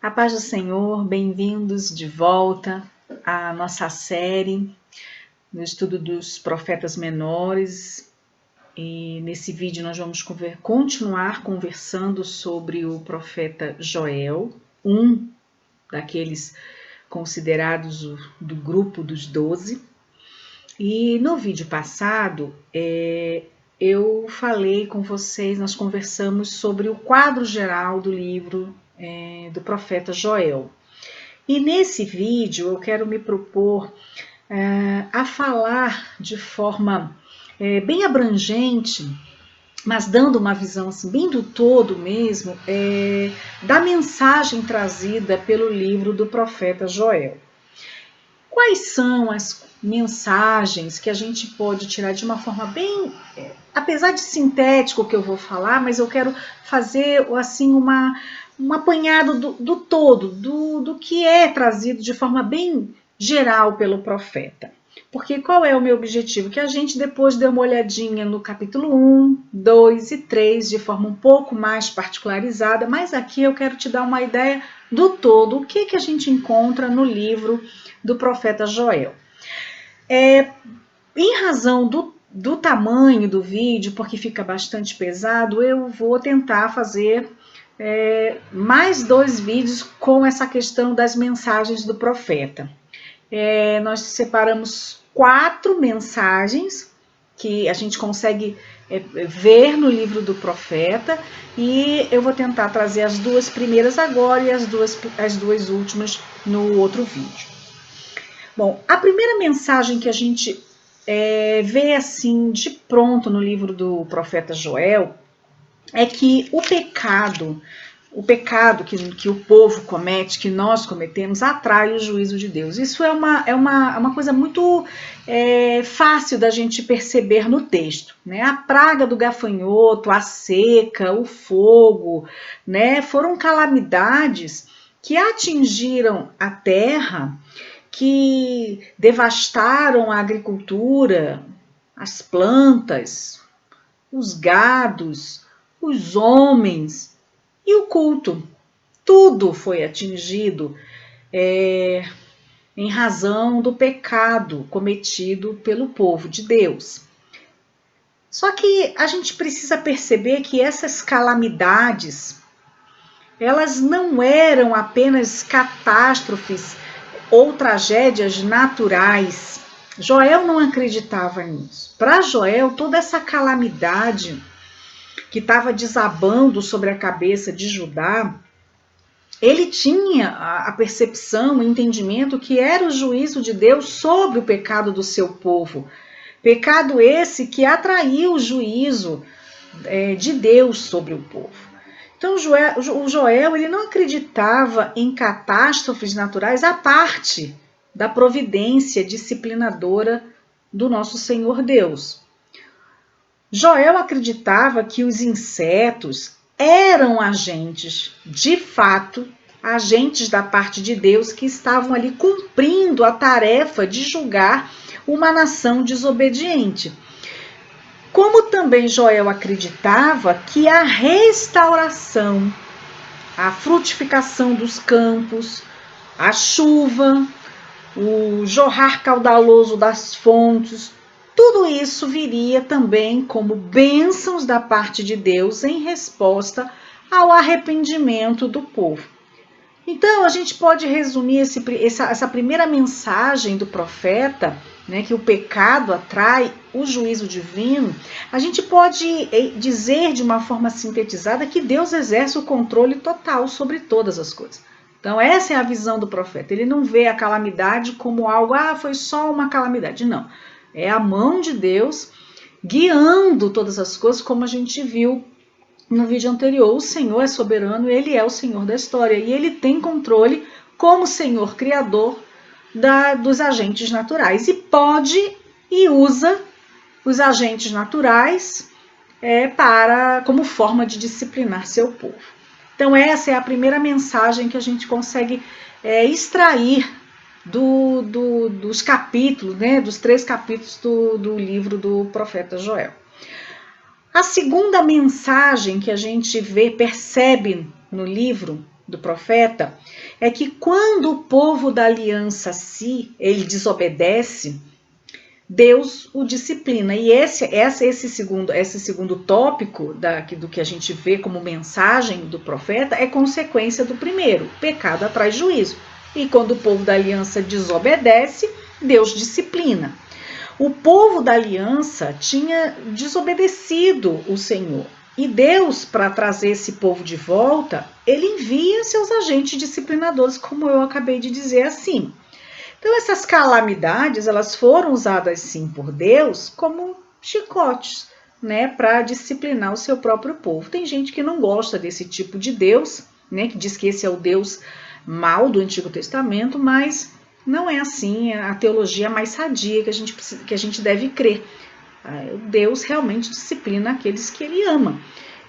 A paz do Senhor, bem-vindos de volta à nossa série no estudo dos profetas menores. E nesse vídeo nós vamos continuar conversando sobre o profeta Joel, um daqueles considerados do grupo dos 12. E no vídeo passado, eu falei com vocês, nós conversamos sobre o quadro geral do livro do profeta Joel. E nesse vídeo eu quero me propor a falar de forma bem abrangente, mas dando uma visão assim, bem do todo mesmo, da mensagem trazida pelo livro do profeta Joel. Quais são as mensagens que a gente pode tirar de uma forma bem, apesar de sintético que eu vou falar, mas eu quero fazer assim um apanhado do todo, do que é trazido de forma bem geral pelo profeta. Porque qual é o meu objetivo? Que a gente depois dê uma olhadinha no capítulo 1, 2 e 3 de forma um pouco mais particularizada, mas aqui eu quero te dar uma ideia do todo, o que a gente encontra no livro do profeta Joel. Em razão do tamanho do vídeo, porque fica bastante pesado, eu vou tentar fazer mais 2 vídeos com essa questão das mensagens do profeta. Nós separamos 4 mensagens que a gente consegue ver no livro do profeta, e eu vou tentar trazer as 2 primeiras agora e as duas últimas no outro vídeo. Bom, a primeira mensagem que a gente vê assim de pronto no livro do profeta Joel é que o pecado que o povo comete, que nós cometemos, atrai o juízo de Deus. Isso é uma coisa muito fácil da gente perceber no texto, né? A praga do gafanhoto, a seca, o fogo, né? Foram calamidades que atingiram a terra, que devastaram a agricultura, as plantas, os gados, os homens e o culto. Tudo foi atingido em razão do pecado cometido pelo povo de Deus. Só que a gente precisa perceber que essas calamidades, elas não eram apenas catástrofes ou tragédias naturais. Joel não acreditava nisso. Para Joel, toda essa calamidade que estava desabando sobre a cabeça de Judá, ele tinha a percepção, o entendimento que era o juízo de Deus sobre o pecado do seu povo. Pecado esse que atraiu o juízo de Deus sobre o povo. Então, o Joel ele não acreditava em catástrofes naturais à parte da providência disciplinadora do nosso Senhor Deus. Joel acreditava que os insetos eram agentes, de fato, agentes da parte de Deus que estavam ali cumprindo a tarefa de julgar uma nação desobediente. Como também Joel acreditava que a restauração, a frutificação dos campos, a chuva, o jorrar caudaloso das fontes, tudo isso viria também como bênçãos da parte de Deus em resposta ao arrependimento do povo. Então, a gente pode resumir essa primeira mensagem do profeta, né, que o pecado atrai o juízo divino. A gente pode dizer de uma forma sintetizada que Deus exerce o controle total sobre todas as coisas. Então, essa é a visão do profeta. Ele não vê a calamidade como algo, foi só uma calamidade. Não. É a mão de Deus guiando todas as coisas, como a gente viu no vídeo anterior. O Senhor é soberano, Ele é o Senhor da história e Ele tem controle como Senhor criador dos agentes naturais e pode e usa os agentes naturais como forma de disciplinar seu povo. Então essa é a primeira mensagem que a gente consegue extrair dos capítulos, né, dos 3 capítulos do livro do profeta Joel. A segunda mensagem que a gente percebe no livro do profeta é que quando o povo da aliança ele desobedece, Deus o disciplina. E esse segundo tópico do que a gente vê como mensagem do profeta é consequência do primeiro. Pecado atrai juízo. E quando o povo da aliança desobedece, Deus disciplina. O povo da aliança tinha desobedecido o Senhor. E Deus, para trazer esse povo de volta, ele envia seus agentes disciplinadores, como eu acabei de dizer acima. Então, essas calamidades, elas foram usadas sim por Deus como chicotes, né, para disciplinar o seu próprio povo. Tem gente que não gosta desse tipo de Deus, né, que diz que esse é o Deus mau do Antigo Testamento, mas não é assim, a teologia mais sadia que a gente deve crer. Deus realmente disciplina aqueles que ele ama.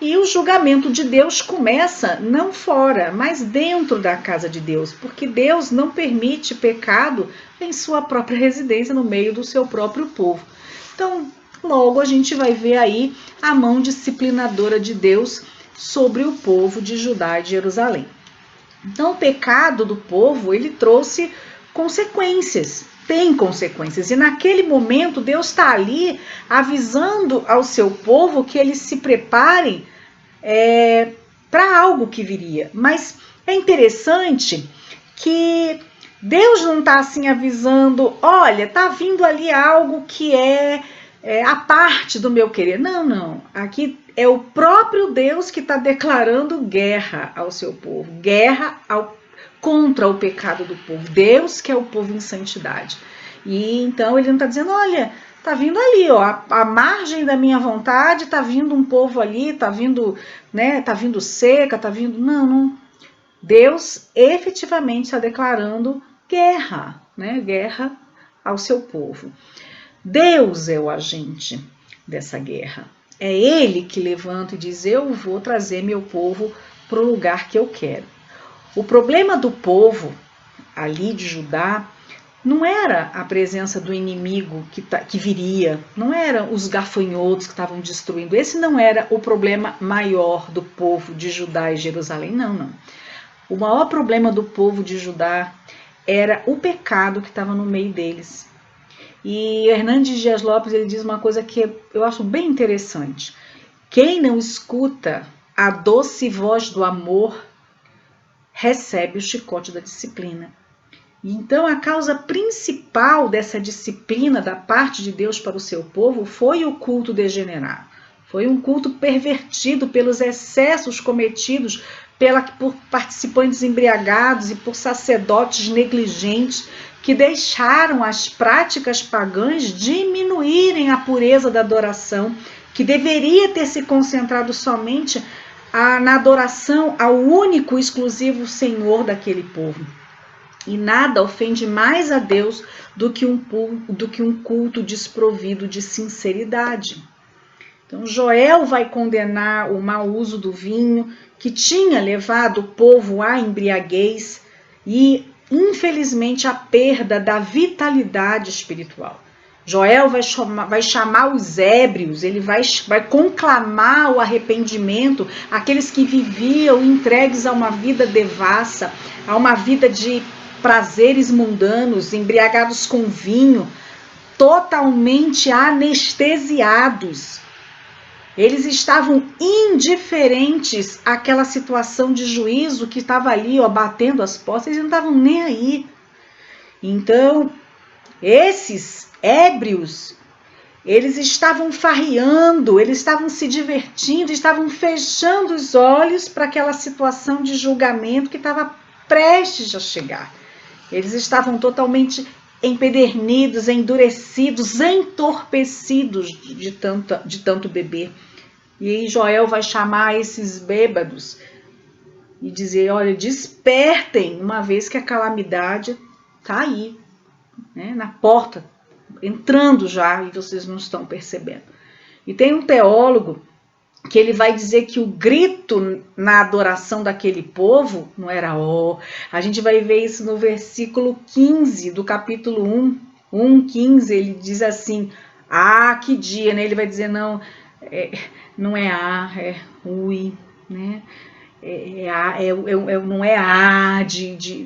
E o julgamento de Deus começa não fora, mas dentro da casa de Deus, porque Deus não permite pecado em sua própria residência, no meio do seu próprio povo. Então, logo a gente vai ver aí a mão disciplinadora de Deus sobre o povo de Judá e de Jerusalém. Então, o pecado do povo, ele trouxe consequências, tem consequências. E naquele momento, Deus está ali avisando ao seu povo que eles se preparem para algo que viria. Mas é interessante que Deus não está assim avisando, olha, está vindo ali algo que é a parte do meu querer. Não, não. Aqui é o próprio Deus que está declarando guerra ao seu povo, guerra contra o pecado do povo. Deus que é o povo em santidade. E então ele não está dizendo, olha, tá vindo ali, ó, a margem da minha vontade, tá vindo um povo ali, tá vindo, né, tá vindo seca, tá vindo... Não. Deus efetivamente está declarando guerra, né, guerra ao seu povo. Deus é o agente dessa guerra. É ele que levanta e diz, eu vou trazer meu povo para o lugar que eu quero. O problema do povo ali de Judá não era a presença do inimigo que viria, não eram os gafanhotos que estavam destruindo. Esse não era o problema maior do povo de Judá e Jerusalém, não. O maior problema do povo de Judá era o pecado que estava no meio deles. E Hernandes Dias Lopes, ele diz uma coisa que eu acho bem interessante. Quem não escuta a doce voz do amor recebe o chicote da disciplina. Então, a causa principal dessa disciplina da parte de Deus para o seu povo foi o culto degenerado. Foi um culto pervertido pelos excessos cometidos por participantes embriagados e por sacerdotes negligentes que deixaram as práticas pagãs diminuírem a pureza da adoração, que deveria ter se concentrado somente na adoração ao único e exclusivo Senhor daquele povo. E nada ofende mais a Deus do que um culto desprovido de sinceridade. Então, Joel vai condenar o mau uso do vinho, que tinha levado o povo à embriaguez e, infelizmente, a perda da vitalidade espiritual. Joel vai chamar os ébrios, ele vai conclamar o arrependimento, aqueles que viviam entregues a uma vida devassa, a uma vida de prazeres mundanos, embriagados com vinho, totalmente anestesiados. Eles estavam indiferentes àquela situação de juízo que estava ali, ó, batendo as portas, eles não estavam nem aí. Então, esses ébrios, eles estavam farreando, eles estavam se divertindo, estavam fechando os olhos para aquela situação de julgamento que estava prestes a chegar. Eles estavam totalmente empedernidos, endurecidos, entorpecidos de tanto beber. E aí Joel vai chamar esses bêbados e dizer, olha, despertem, uma vez que a calamidade está aí, né, na porta, entrando já, e vocês não estão percebendo. E tem um teólogo que ele vai dizer que o grito na adoração daquele povo não era ó. A gente vai ver isso no versículo 15 do capítulo 1:15, ele diz assim, que dia, né? Ele vai dizer, não é é ui, né? não é a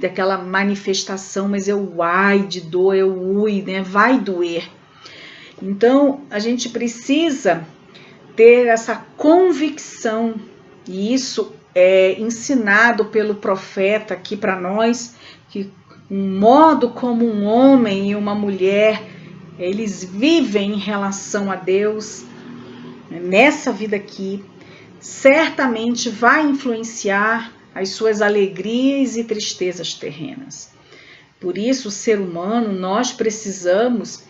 daquela manifestação, mas é o ai de dor, é o ui, né? Vai doer. Então, a gente precisa ter essa convicção, e isso é ensinado pelo profeta aqui para nós, que um modo como um homem e uma mulher, eles vivem em relação a Deus, nessa vida aqui, certamente vai influenciar as suas alegrias e tristezas terrenas. Por isso, o ser humano, nós precisamos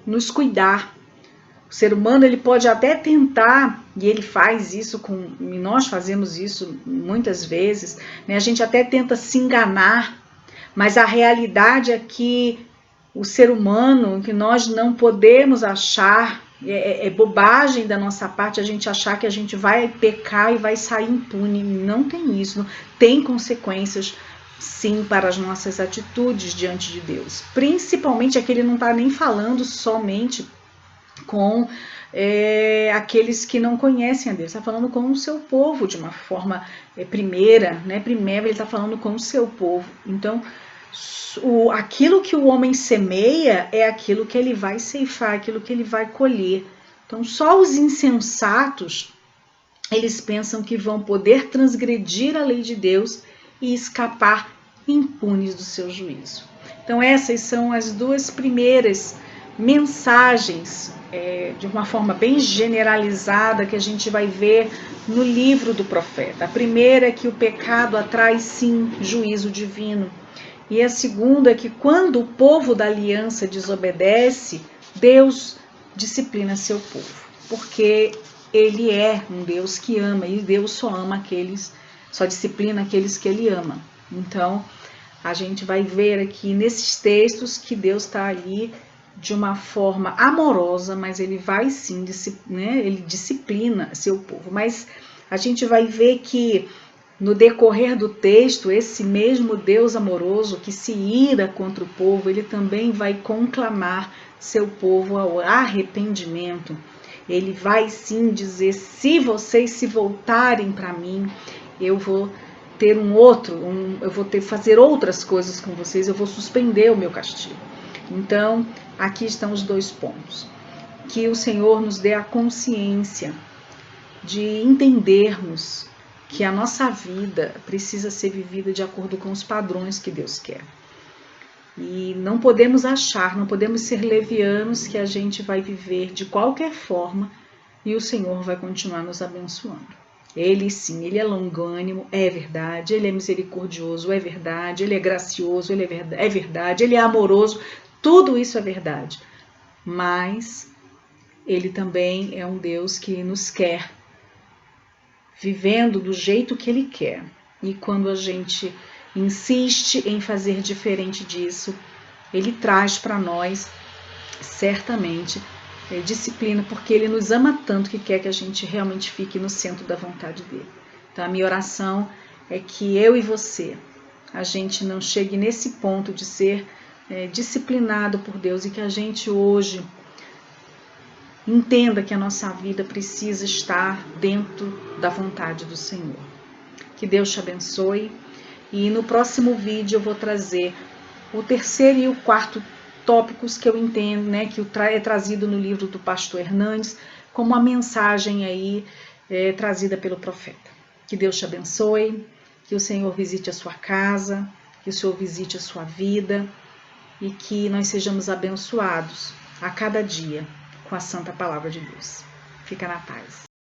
nos cuidar. O ser humano, ele pode até tentar, e ele faz isso, e nós fazemos isso muitas vezes, né? A gente até tenta se enganar, mas a realidade é que o ser humano, que nós não podemos achar, é bobagem da nossa parte a gente achar que a gente vai pecar e vai sair impune. Não tem isso, tem consequências sim para as nossas atitudes diante de Deus. Principalmente aqui ele não está nem falando somente com aqueles que não conhecem a Deus, está falando com o seu povo de uma forma primeira, né? Primeiro ele está falando com o seu povo. Então, aquilo que o homem semeia é aquilo que ele vai ceifar, aquilo que ele vai colher. Então, só os insensatos, eles pensam que vão poder transgredir a lei de Deus e escapar impunes do seu juízo. Então, essas são as duas primeiras mensagens, de uma forma bem generalizada, que a gente vai ver no livro do profeta. A primeira é que o pecado atrai, sim, juízo divino. E a segunda é que quando o povo da aliança desobedece, Deus disciplina seu povo, porque ele é um Deus que ama, e Deus só disciplina aqueles que ele ama. Então, a gente vai ver aqui nesses textos que Deus está ali de uma forma amorosa, mas ele vai sim, né, ele disciplina seu povo. Mas a gente vai ver que no decorrer do texto, esse mesmo Deus amoroso que se ira contra o povo, ele também vai conclamar seu povo ao arrependimento. Ele vai sim dizer: se vocês se voltarem para mim, eu vou ter eu vou fazer outras coisas com vocês, eu vou suspender o meu castigo. Então, aqui estão os dois pontos. Que o Senhor nos dê a consciência de entendermos que a nossa vida precisa ser vivida de acordo com os padrões que Deus quer. E não podemos não podemos ser levianos que a gente vai viver de qualquer forma e o Senhor vai continuar nos abençoando. Ele sim, ele é longânimo, é verdade, ele é misericordioso, é verdade, ele é gracioso, é verdade, ele é amoroso, tudo isso é verdade. Mas ele também é um Deus que nos quer vivendo do jeito que ele quer. E quando a gente insiste em fazer diferente disso, ele traz para nós, certamente, disciplina, porque ele nos ama tanto que quer que a gente realmente fique no centro da vontade dele. Então, a minha oração é que eu e você, a gente não chegue nesse ponto de ser disciplinado por Deus e que a gente hoje entenda que a nossa vida precisa estar dentro da vontade do Senhor. Que Deus te abençoe. E no próximo vídeo eu vou trazer o terceiro e o quarto tópicos que eu entendo, né, que é trazido no livro do pastor Hernandes, como uma mensagem aí trazida pelo profeta. Que Deus te abençoe, que o Senhor visite a sua casa, que o Senhor visite a sua vida e que nós sejamos abençoados a cada dia com a santa palavra de Deus. Fica na paz.